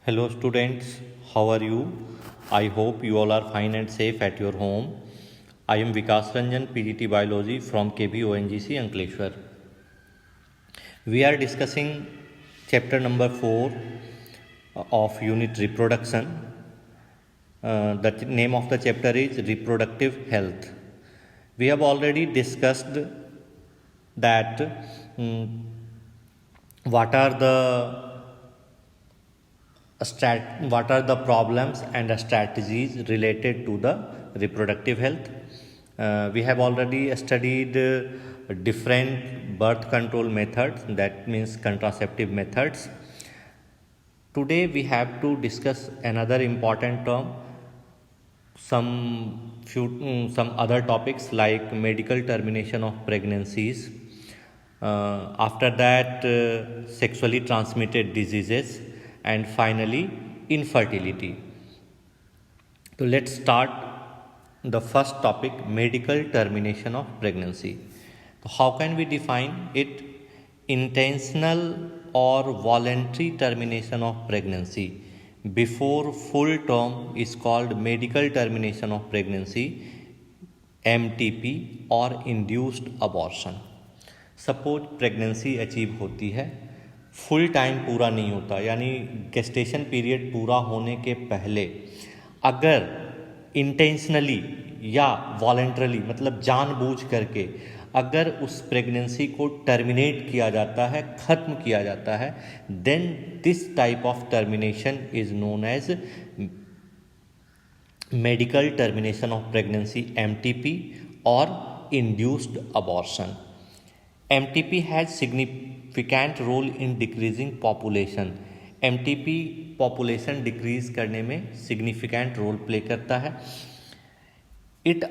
Hello students, how are you? I hope you all are fine and safe at your home. I am Vikas Ranjan, PGT Biology from KBONGC Ankleshwar. We are discussing chapter number 4 of unit reproduction. The name of the chapter is reproductive health. We have already discussed that what are the problems and strategies related to the reproductive health. We have already studied different birth control methods, that means contraceptive methods. Today we have to discuss another important term, some other topics like medical termination of pregnancies, after that sexually transmitted diseases, and finally infertility. So let's start the first topic, medical termination of pregnancy. So how can we define it? Intentional or voluntary termination of pregnancy before full term is called medical termination of pregnancy, MTP, or induced abortion. Suppose pregnancy achieve होती है, full time पूरा नहीं होता, यानी gestation period पूरा होने के पहले अगर इंटेंशनली या वॉलंटरली मतलब जानबूझ करके अगर उस प्रेगनेंसी को टर्मिनेट किया जाता है, ख़त्म किया जाता है, then this type of termination is known as medical termination of pregnancy, MTP, और induced abortion. MTP has significant role in decreasing population. MTP population decrease करने में significant role play करता है. It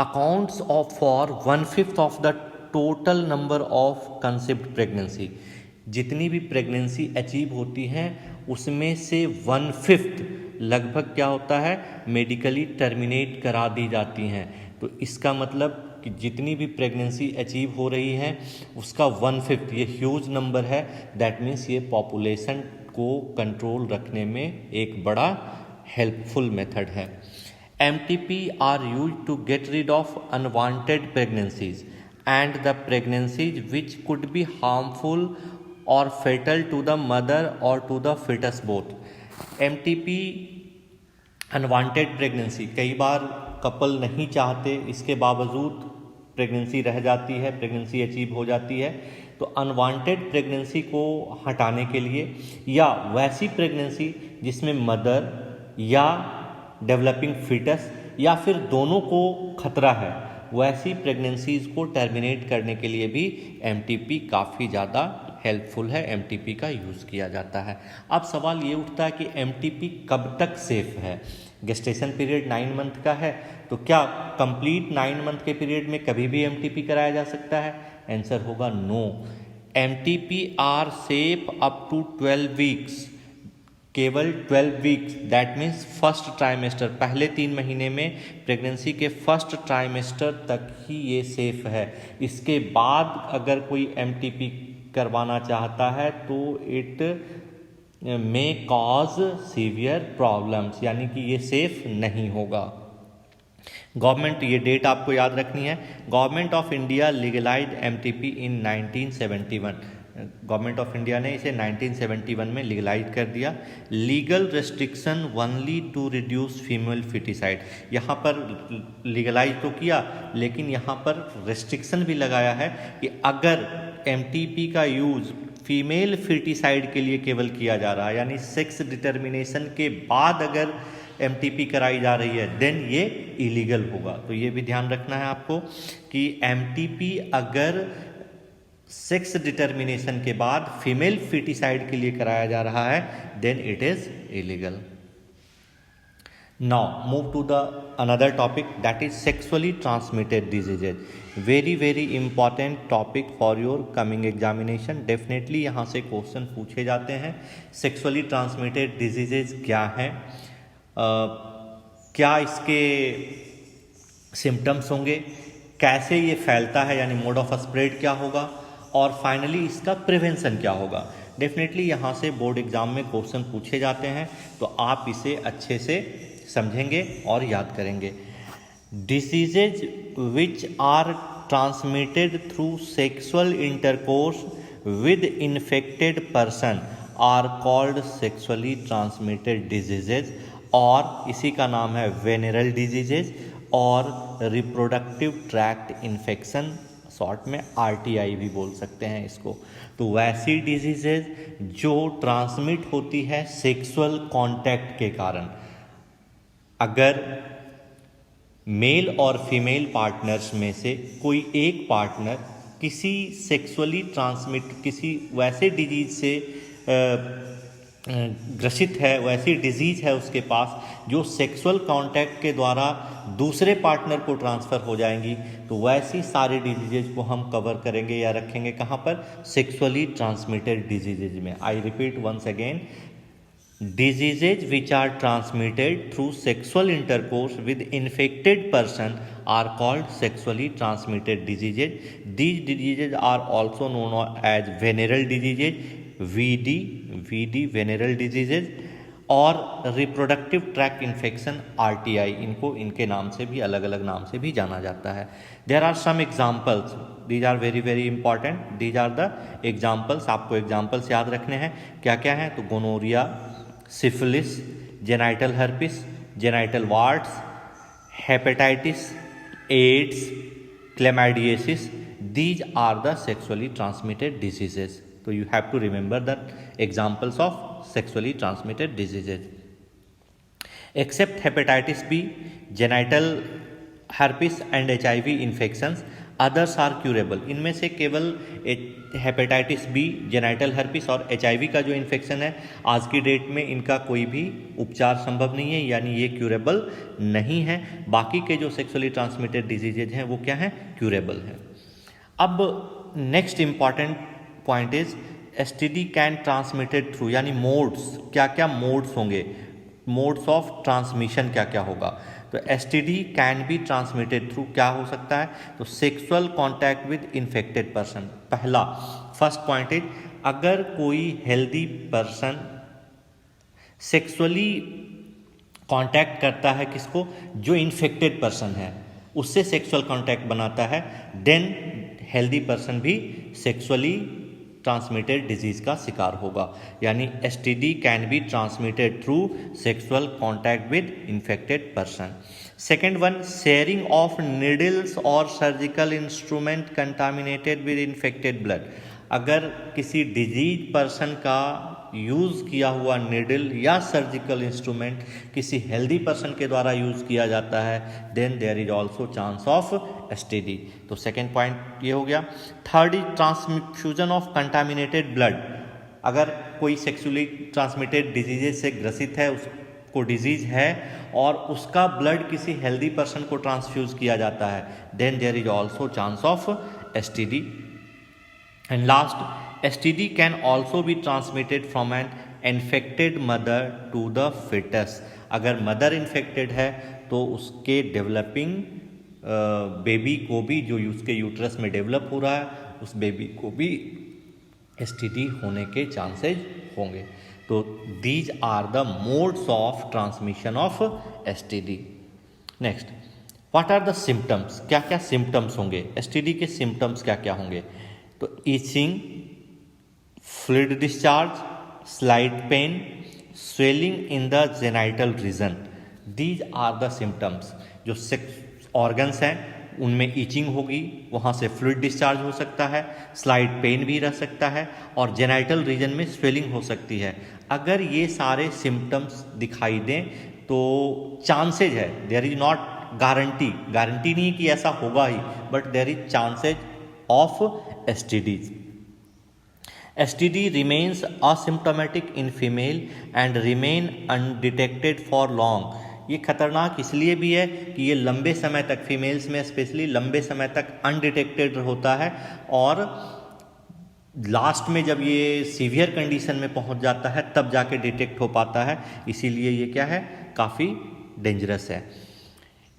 accounts for 1/5 of the total number of conceived pregnancy. जितनी भी pregnancy achieve होती हैं उसमें से 1/5 लगभग क्या होता है, मेडिकली टर्मिनेट करा दी जाती हैं. तो इसका मतलब कि जितनी भी प्रेगनेंसी अचीव हो रही है उसका 1/5, ये ह्यूज नंबर है. दैट मीन्स ये पॉपुलेशन को कंट्रोल रखने में एक बड़ा हेल्पफुल मेथड है. MTP are use to get rid of unwanted pregnancies and the pregnancies which could be harmful और फेटल टू द मदर और to the foetus both. MTP unwanted pregnancy, कई बार कपल नहीं चाहते, इसके बावजूद प्रेगनेंसी रह जाती है, प्रेगनेंसी अचीव हो जाती है. तो अनवांटेड प्रेगनेंसी को हटाने के लिए या वैसी प्रेगनेंसी जिसमें मदर या डेवलपिंग फिटस या फिर दोनों को खतरा है, वैसी प्रेगनेंसीज को टर्मिनेट करने के लिए भी MTP काफ़ी ज़्यादा हेल्पफुल है, MTP का यूज़ किया जाता है. अब सवाल ये उठता है कि MTP कब तक सेफ है. गेस्टेशन पीरियड 9 मंथ का है, तो क्या कंप्लीट 9 मंथ के पीरियड में कभी भी MTP कराया जा सकता है? आंसर होगा no. MTP are safe up to 12 weeks, केवल 12 weeks. That means first trimester, पहले 3 महीने में प्रेगनेंसी के फर्स्ट ट्राइमेस्टर तक ही ये सेफ है. इसके बाद अगर कोई MTP करवाना चाहता है तो इट में कॉज सीवियर प्रॉब्लम्स, यानी कि ये सेफ नहीं होगा. गवर्नमेंट, ये डेट आपको याद रखनी है, Government of India legalised MTP in 1971. Government of India ने इसे 1971 में लीगलाइज कर दिया. Legal restriction only to reduce female foeticide. यहाँ पर लीगलाइज तो किया, लेकिन यहाँ पर रेस्ट्रिक्शन भी लगाया है कि अगर MTP का यूज़ फीमेल फर्टिसाइड के लिए केवल किया जा रहा है, यानी सेक्स डिटर्मिनेशन के बाद अगर MTP कराई जा रही है, देन ये इलीगल होगा. तो ये भी ध्यान रखना है आपको कि MTP अगर सेक्स डिटर्मिनेशन के बाद फीमेल फर्टिसाइड के लिए कराया जा रहा है, then it is illegal. Now move to the another topic, that is sexually transmitted diseases. Very important topic for your coming examination. Definitely यहाँ से क्वेश्चन पूछे जाते हैं. Sexually transmitted diseases क्या हैं, क्या इसके सिम्टम्स होंगे, कैसे ये फैलता है, यानी मोड ऑफ स्प्रेड क्या होगा, और फाइनली इसका प्रिवेंशन क्या होगा। डेफिनेटली यहाँ से बोर्ड एग्जाम में क्वेश्चन पूछे जाते हैं, तो आप इसे अच्छे से समझेंगे और याद करेंगे। Diseases which are transmitted through sexual intercourse with infected person are called sexually transmitted diseases, और इसी का नाम है वेनेरल डिजीजेज और रिप्रोडक्टिव ट्रैक्ट इन्फेक्शन, शॉर्ट में RTI भी बोल सकते हैं इसको। तो वैसी डिजीजेज जो ट्रांसमिट होती है सेक्सुअल कांटेक्ट के कारण। अगर मेल और फीमेल पार्टनर्स में से कोई एक पार्टनर किसी सेक्सुअली ट्रांसमिट किसी वैसे डिजीज से ग्रसित है, वैसी डिजीज है उसके पास जो सेक्सुअल कांटेक्ट के द्वारा दूसरे पार्टनर को ट्रांसफ़र हो जाएंगी, तो वैसी सारी डिजीजेज को हम कवर करेंगे या रखेंगे कहाँ पर, सेक्सुअली ट्रांसमिटेड डिजीजेज में। I repeat once again, diseases which are transmitted through sexual intercourse with infected person are called sexually transmitted diseases. These diseases are also known as venereal diseases, VD venereal diseases, और reproductive tract infection RTI, इनको इनके नाम से भी अलग अलग नाम से भी जाना जाता है। There are some examples, these are very very important, these are the examples, आपको एग्जाम्पल्स याद रखने हैं। क्या क्या हैं, तो gonorrhoea, syphilis, genital herpes, genital warts, hepatitis, AIDS, chlamydiasis, these are the sexually transmitted diseases. So you have to remember the examples of sexually transmitted diseases. Except hepatitis B, genital herpes and HIV infections, others are curable. इनमें से केवल hepatitis B, genital herpes और HIV का जो infection है, आज की date में इनका कोई भी उपचार संभव नहीं है, यानी ये क्यूरेबल नहीं है। बाकी के जो सेक्सुअली ट्रांसमिटेड डिजीजेज हैं वो क्या हैं, क्यूरेबल हैं। अब next important point is STD can transmitted through, यानी मोड्स, क्या क्या मोड्स होंगे, मोड्स ऑफ ट्रांसमिशन क्या क्या होगा। तो STD can be transmitted through क्या हो सकता है, तो sexual contact with infected person. पहला फर्स्ट पॉइंट इज, अगर कोई हेल्दी पर्सन सेक्सुअली कॉन्टैक्ट करता है किसको, जो इन्फेक्टेड पर्सन है उससे सेक्सुअल कॉन्टैक्ट बनाता है, देन हेल्दी पर्सन भी सेक्सुअली ट्रांसमिटेड डिजीज का शिकार होगा। यानी STD can be transmitted through sexual contact with infected person. Second one, sharing of needles और surgical instrument contaminated with infected blood. अगर किसी डिजीज पर्सन का यूज़ किया हुआ निडल या सर्जिकल इंस्ट्रूमेंट किसी हेल्दी पर्सन के द्वारा यूज़ किया जाता है, then there is also chance of STD। तो सेकेंड पॉइंट ये हो गया। Third is transfusion of contaminated blood. अगर कोई सेक्सुअली ट्रांसमिटेड डिजीजेज से ग्रसित है, उसको डिजीज है और उसका ब्लड किसी हेल्दी पर्सन को ट्रांसफ्यूज किया जाता है, then there is also chance of STD। And last, STD can also be transmitted from an infected mother to the fetus। अगर मदर इन्फेक्टेड है तो उसके डेवलपिंग बेबी को भी, जो उसके यूट्रस में डेवलप हो रहा है, उस बेबी को भी STD होने के चांसेज होंगे। तो these are the modes of transmission of STD। Next, what are the symptoms, क्या क्या सिम्टम्स होंगे, STD के सिम्टम्स क्या क्या होंगे। तो itching, fluid discharge, slight pain, swelling in the genital region, these are the symptoms। जो सेक्स ऑर्गन्स हैं उनमें ईचिंग होगी, वहाँ से फ्लूइड डिस्चार्ज हो सकता है, स्लाइट पेन भी रह सकता है और जेनाइटल रीजन में स्वेलिंग हो सकती है। अगर ये सारे सिम्टम्स दिखाई दें तो चांसेज है, देयर इज नॉट गारंटी नहीं कि ऐसा होगा ही, but there is chances of STDs। STD remains asymptomatic in female and remain undetected for long। ये खतरनाक इसलिए भी है कि ये लंबे समय तक, फीमेल्स में स्पेशली लंबे समय तक अनडिटेक्टेड होता है और लास्ट में जब ये सीवियर कंडीशन में पहुंच जाता है तब जाके डिटेक्ट हो पाता है, इसीलिए ये क्या है, काफ़ी डेंजरस है।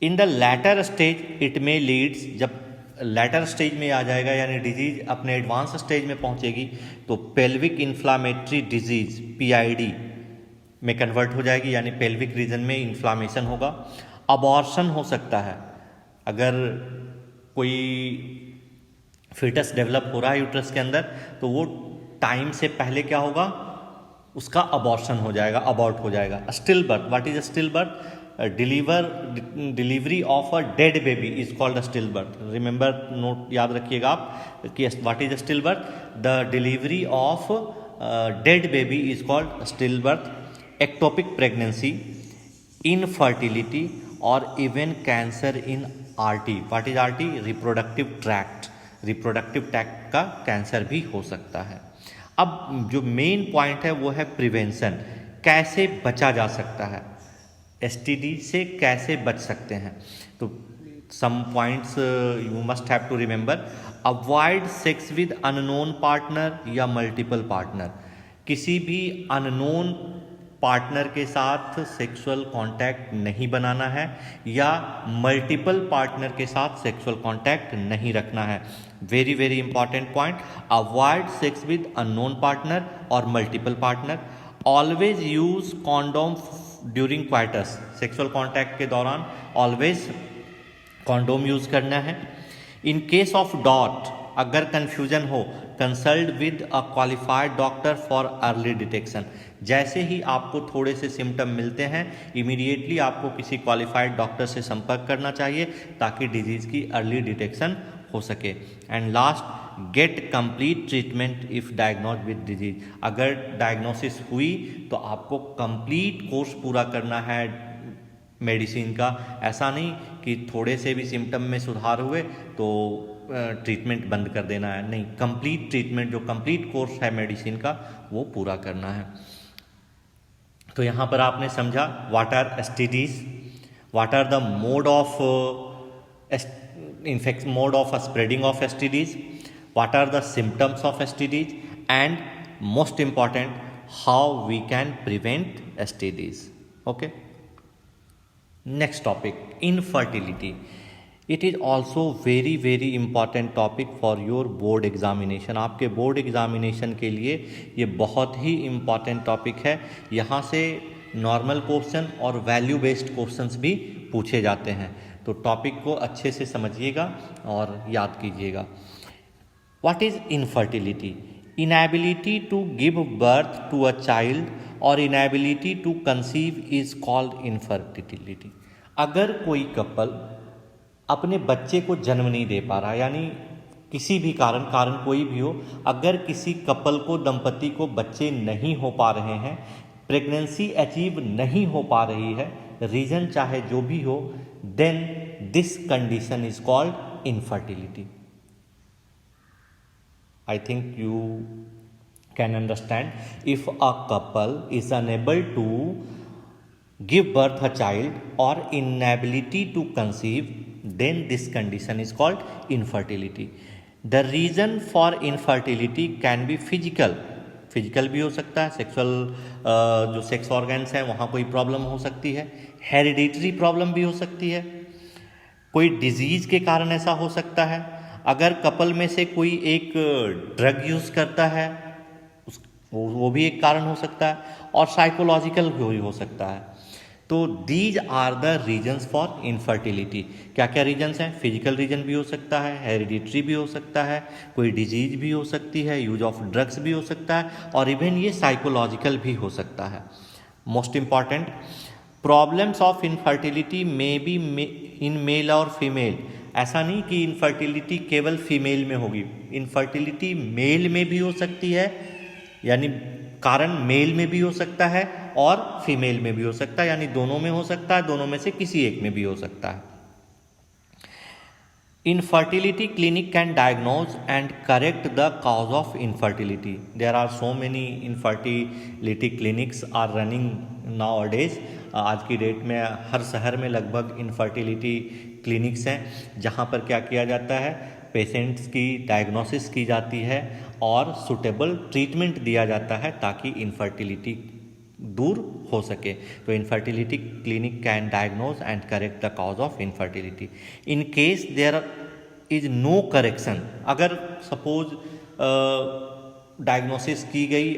In the later stage it may leads, जब लेटर स्टेज में आ जाएगा, यानी डिजीज अपने एडवांस स्टेज में पहुंचेगी, तो पेल्विक इन्फ्लामेटरी डिजीज PID में कन्वर्ट हो जाएगी, यानी पेल्विक रीजन में इन्फ्लामेशन होगा। अबॉर्शन हो सकता है, अगर कोई फीटस डेवलप हो रहा है यूट्रस के अंदर, तो वो टाइम से पहले क्या होगा, उसका अबॉर्शन हो जाएगा, अबॉर्ट हो जाएगा। Still birth, what is a still birth? Delivery of a dead baby is called a still birth. Remember, note याद रखिएगा आप कि what is a still birth? The delivery of dead baby is called still birth. Ectopic pregnancy, infertility और even cancer in RT। What is RT? Reproductive tract. Reproductive tract का cancer भी हो सकता है। अब जो मेन पॉइंट है वो है प्रिवेंशन, कैसे बचा जा सकता है, STD से कैसे बच सकते हैं। तो some points you must have to remember. Avoid sex with unknown partner या मल्टीपल पार्टनर। किसी भी अननोन पार्टनर के साथ सेक्सुअल कांटेक्ट नहीं बनाना है या मल्टीपल पार्टनर के साथ सेक्सुअल कांटेक्ट नहीं रखना है। Very very important point. Avoid sex with unknown partner और multiple partner. Always use condom during coitus. Sexual contact के दौरान ऑलवेज कॉन्डोम यूज करना है। इन केस ऑफ डॉट, अगर कंफ्यूजन हो, consult with a qualified doctor for early detection. जैसे ही आपको थोड़े से सिम्टम मिलते हैं, इमीडिएटली आपको किसी क्वालिफाइड डॉक्टर से संपर्क करना चाहिए ताकि डिजीज की अर्ली डिटेक्शन हो सके। And last, get complete treatment if diagnose with disease. अगर डायग्नोसिस हुई तो आपको कंप्लीट कोर्स पूरा करना है मेडिसिन का। ऐसा नहीं कि थोड़े से भी सिम्टम में सुधार हुए तो ट्रीटमेंट बंद कर देना है, नहीं, कंप्लीट ट्रीटमेंट, जो कंप्लीट कोर्स है मेडिसिन का, वो पूरा करना है। तो यहाँ पर आपने समझा what are STDs, what are the mode of mode of spreading of STDs, what are the symptoms of STDs, and most important, how we can prevent STDs. Okay, next topic, infertility. It is also very very important topic for your board examination. आपके board examination के लिए ये बहुत ही important topic है। यहाँ से normal question और value based questions भी पूछे जाते हैं, तो टॉपिक को अच्छे से समझिएगा और याद कीजिएगा। What is infertility? Inability to give birth to a child or inability to conceive is called infertility. अगर कोई कपल अपने बच्चे को जन्म नहीं दे पा रहा, यानी किसी भी कारण कोई भी हो, अगर किसी कपल को, दंपति को बच्चे नहीं हो पा रहे हैं, प्रेगनेंसी अचीव नहीं हो पा रही है, रीजन चाहे जो भी हो, then this condition is called infertility. I think you can understand। if a couple is unable to give birth a child or inability to conceive, then this condition is called infertility। the reason for infertility can be physical भी हो सकता है, sexual जो sex organs हैं वहाँ कोई problem हो सकती है, हेरिडिटरी प्रॉब्लम भी हो सकती है, कोई डिजीज के कारण ऐसा हो सकता है, अगर कपल में से कोई एक ड्रग यूज़ करता है वो भी एक कारण हो सकता है, और साइकोलॉजिकल भी हो सकता है। तो these are the reasons for infertility. क्या क्या रीजन्स हैं? फिजिकल रीजन भी हो सकता है, हेरिडिटरी भी हो सकता है, कोई डिजीज भी हो सकती है, यूज ऑफ ड्रग्स भी हो सकता है, और इवन ये साइकोलॉजिकल भी हो सकता है। Most important, problems of infertility may be in male और फीमेल। ऐसा नहीं कि इनफर्टिलिटी केवल फीमेल में होगी, इनफर्टिलिटी मेल में भी हो सकती है, यानी कारण मेल में भी हो सकता है और फीमेल में भी हो सकता है, यानी दोनों में हो सकता है, दोनों में से किसी एक में भी हो सकता है। Infertility clinic can diagnose and correct the cause of infertility. There are so many infertility clinics are running nowadays. आज की डेट में हर शहर में लगभग इनफर्टिलिटी क्लिनिक्स हैं, जहाँ पर क्या किया जाता है, पेशेंट्स की डायग्नोसिस की जाती है और सुटेबल ट्रीटमेंट दिया जाता है ताकि इनफर्टिलिटी दूर हो सके। तो infertility clinic can diagnose and correct the cause of infertility. In case there is no correction. अगर सपोज डायग्नोसिस की गई